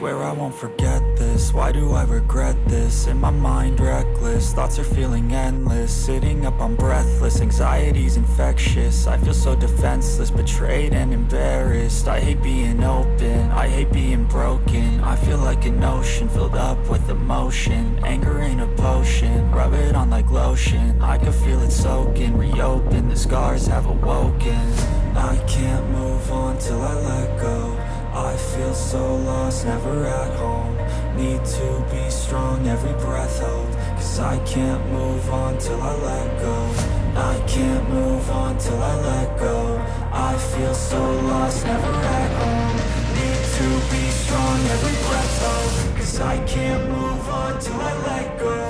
Swear I won't forget this, why do I regret this? In my mind reckless, thoughts are feeling endless. Sitting up I'm breathless, anxiety's infectious. I feel so defenseless, betrayed and embarrassed. I hate being open, I hate being broken. I feel like an ocean filled up with emotion. Anger ain't a potion, rub it on like lotion. I can feel it soaking, reopen, the scars have awoken. I can't move on till I let go. I feel so lost, never at home. Need to be strong, every breath hold. Cause I can't move on till I let go. I can't move on till I let go. I feel so lost, never at home. Need to be strong, every breath hold. Cause I can't move on till I let go.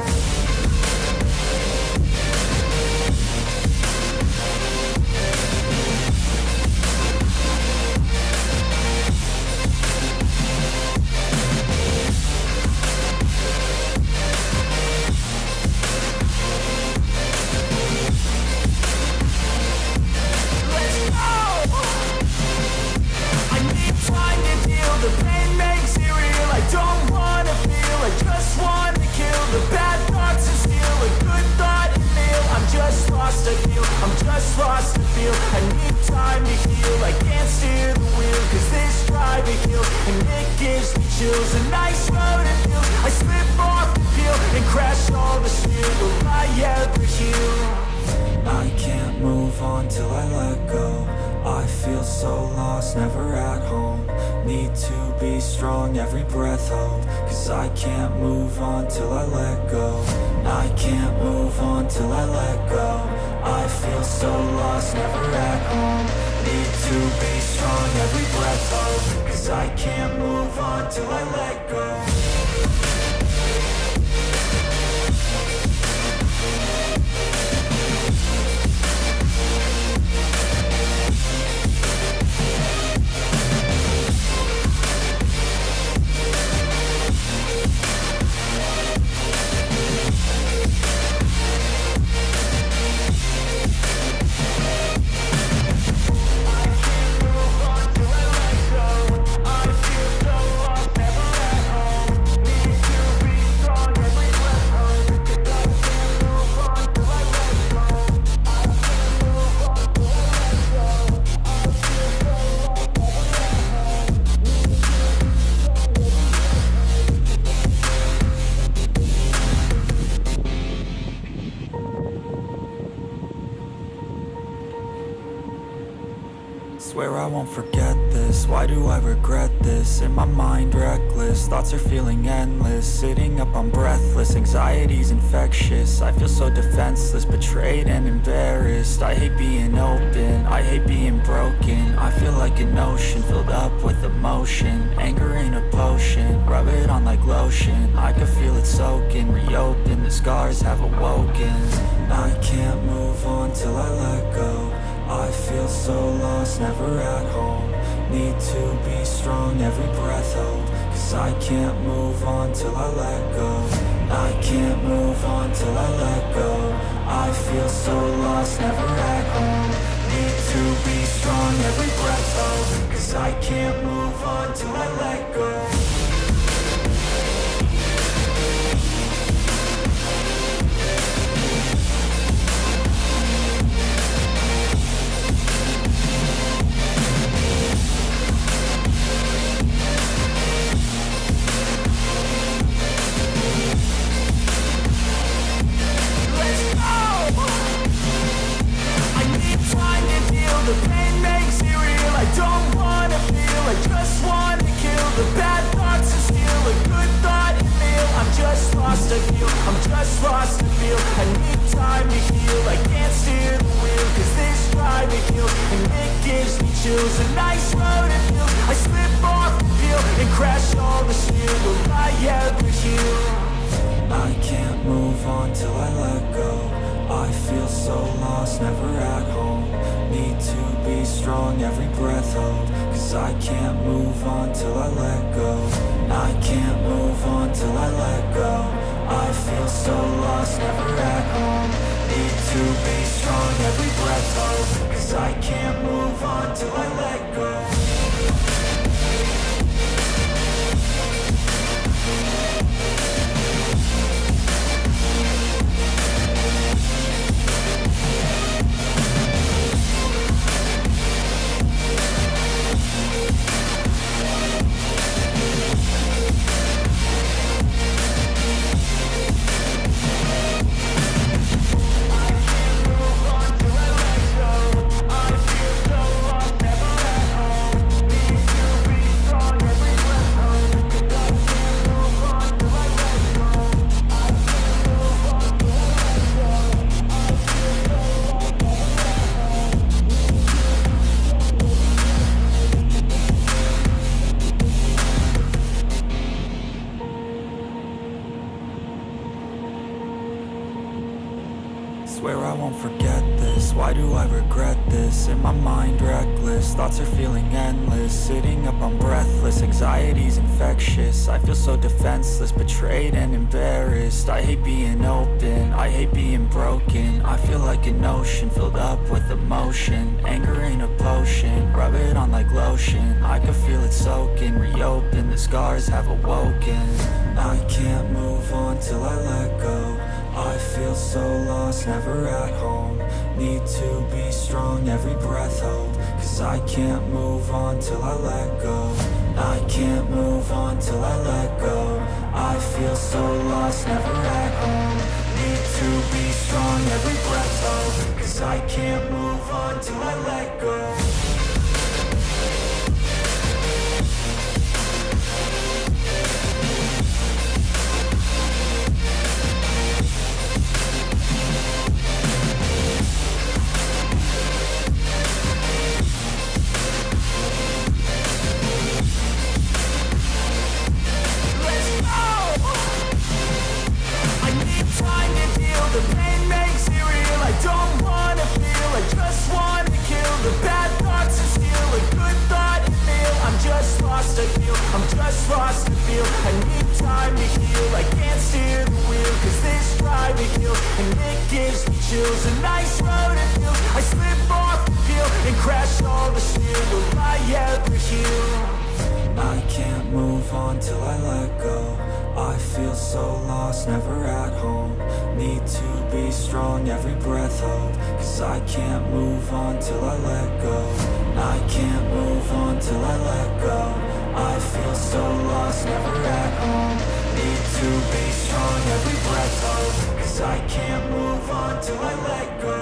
The pain makes it real, I don't wanna feel, I just wanna kill the bad thoughts and steal a good thought and meal. I'm just lost, I feel, I'm just lost to feel. I need time to heal, I can't steer the wheel. Cause this drive it kills, and it gives me chills. A nice road it feels, I slip off the peel and crash all the steel. Will I ever heal? I can't move on till I let go. I feel so lost, never at home. Need to be strong, every breath hold. Cause I can't move on till I let go. I can't move on till I let go. I feel so lost, never at home. Need to be strong, every breath hold. Cause I can't move on till I let go. Swear I won't forget this, why do I regret this? In my mind reckless, thoughts are feeling endless. Sitting up I'm breathless, anxiety's infectious. I feel so defenseless, betrayed and embarrassed. I hate being open, I hate being broken. I feel like an ocean filled up with emotion. Anger ain't a potion, rub it on like lotion. I can feel it soaking, reopen, the scars have awoken. I can't move on till I let go. I feel so lost, never at home. Need to be strong, every breath hold. Cause I can't move on till I let go. I can't move on till I let go. I feel so lost, never at home. Need to be strong, every breath hold. Cause I can't move on till I let go. The pain makes it real, I don't wanna feel, I just wanna kill the bad thoughts and steal a good thought and meal. I'm just lost, I feel, I'm just lost to feel. I need time to heal, I can't steer the wheel. Cause this drive it kills, and it gives me chills. A nice road it feels, I slip off the peel and crash all the steel. Will I ever heal? I can't move on till I let go. I feel so lost, never at home. Need to be strong, every breath hold. Cause I can't move on till I let go. I can't move on till I let go. I feel so lost, never at home. Need to be strong, every breath hold. Cause I can't move on till I let go. won't forget this. Why do I regret this? In my mind reckless, thoughts are feeling endless. Sitting up, I'm breathless, anxiety's infectious. I feel so defenseless, betrayed and embarrassed. I hate being open, I hate being broken. I feel like an ocean filled up with emotion. Anger ain't a potion, rub it on like lotion. I can feel it soaking, reopen, the scars have awoken. I can't move on till I let go. I feel so lost, never at home. Need to be strong, every breath hold. Cause I can't move on till I let go. I can't move on till I let go. I feel so lost, never at home. Need to be strong, every breath hold. Cause I can't move on till I let go. The pain makes it real. I don't wanna feel, I just wanna kill the bad thoughts and steal a good thought and feel. I'm just lost, I feel, I'm just lost to feel. I need time to heal, I can't steer the wheel. Cause this drive it kills, and it gives me chills. A nice road it feels, I slip off the peel and crash all the steel. Will I ever heal? I can't move on till I let go. I feel so lost, never at home. Need to be strong, every breath hold. Cause I can't move on till I let go. I can't move on till I let go. I feel so lost, never at home. Need to be strong, every breath hold. Cause I can't move on till I let go.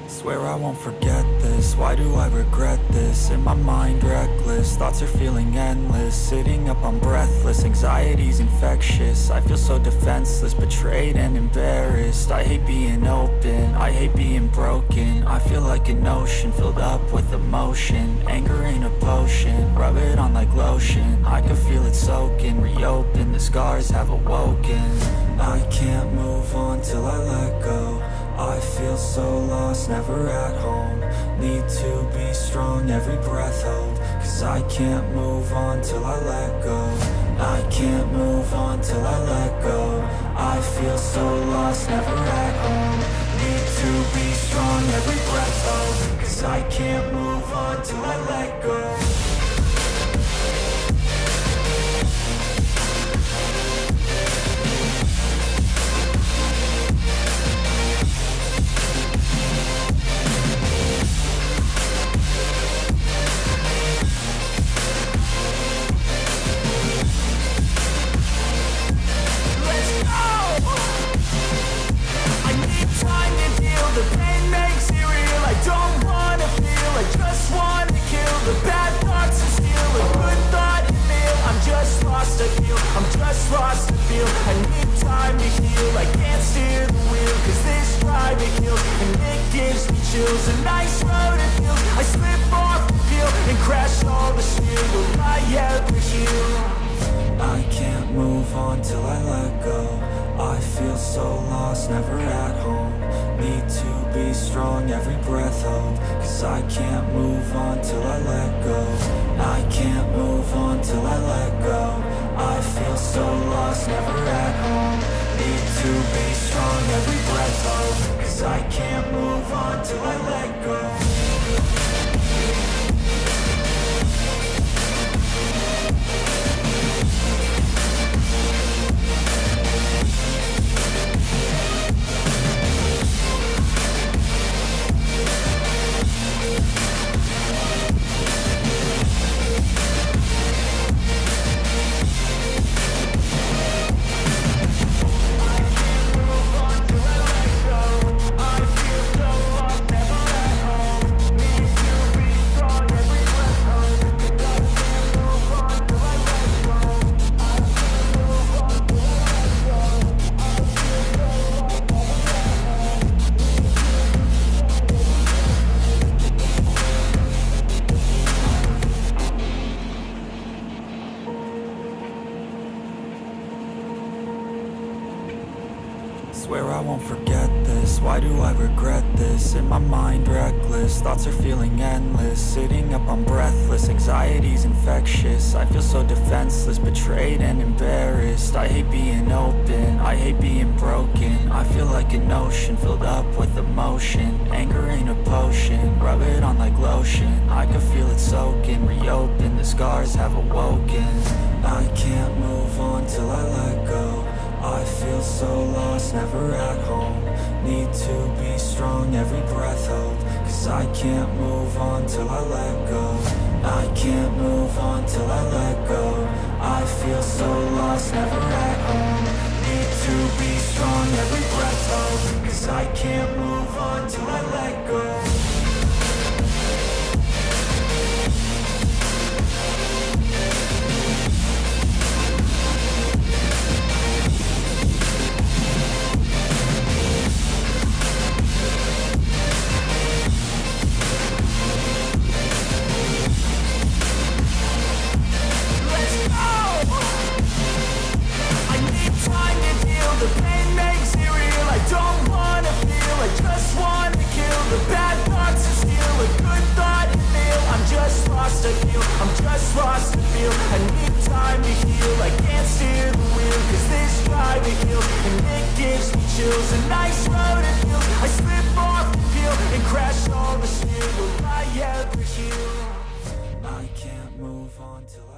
Swear I won't forget this. Why do I regret this? In my mind reckless, thoughts are feeling endless. Sitting up, I'm breathless, anxiety's infectious. I feel so defenseless, betrayed and embarrassed. I hate being open, I hate being broken. I feel like an ocean filled up with emotion. Anger ain't a potion, rub it on like lotion. I can feel it soaking, reopen, the scars have awoken. I can't move on till I let go. I feel so lost, never at home. Need to be strong, every breath hold. Cause I can't move on till I let go. I can't move on till I let go. I feel so lost, never at home. Need to be strong, every breath hold. Cause I can't move on till I let go. The pain makes it real. I don't wanna feel, I just wanna kill the bad thoughts and steal a good thought and feel. I'm just lost, I feel, I'm just lost to feel. I need time to heal, I can't steer the wheel. Cause this drive it kills, and it gives me chills. A nice road it feels, I slip off the peel and crash all the steel. Will I ever heal? I can't move on till I let go. I feel so lost, never at home. Need to be strong, every breath hold. Cause I can't move on till I let go. I can't move on till I let go. I feel so lost, never at home. Need to be strong, every breath hold. Cause I can't move on till I let go. Swear I won't forget this, why do I regret this? In my mind reckless, thoughts are feeling endless. Sitting up, I'm breathless, anxiety's infectious. I feel so defenseless, betrayed and embarrassed. I hate being open, I hate being broken. I feel like an ocean filled up with emotion. Anger ain't a potion, rub it on like lotion. I can feel it soaking, reopen, the scars have awoken. I can't move on till I let go. I feel so lost, never at home. Need to be strong, every breath hold. Cause I can't move on till I let go. I can't move on till I let go. I feel so lost, never at home. Need to be strong, every breath hold. Cause I can't move on till I let go. The pain makes it real, I don't wanna feel, I just wanna kill the bad thoughts and steal a good thought and feel. I'm just lost to feel, I'm just lost to feel. I need time to heal, I can't steer the wheel. Cause this drive to heal, and it gives me chills. A nice road it feels, I slip off the peel and crash all the steel. Will I ever heal? I can't move on till I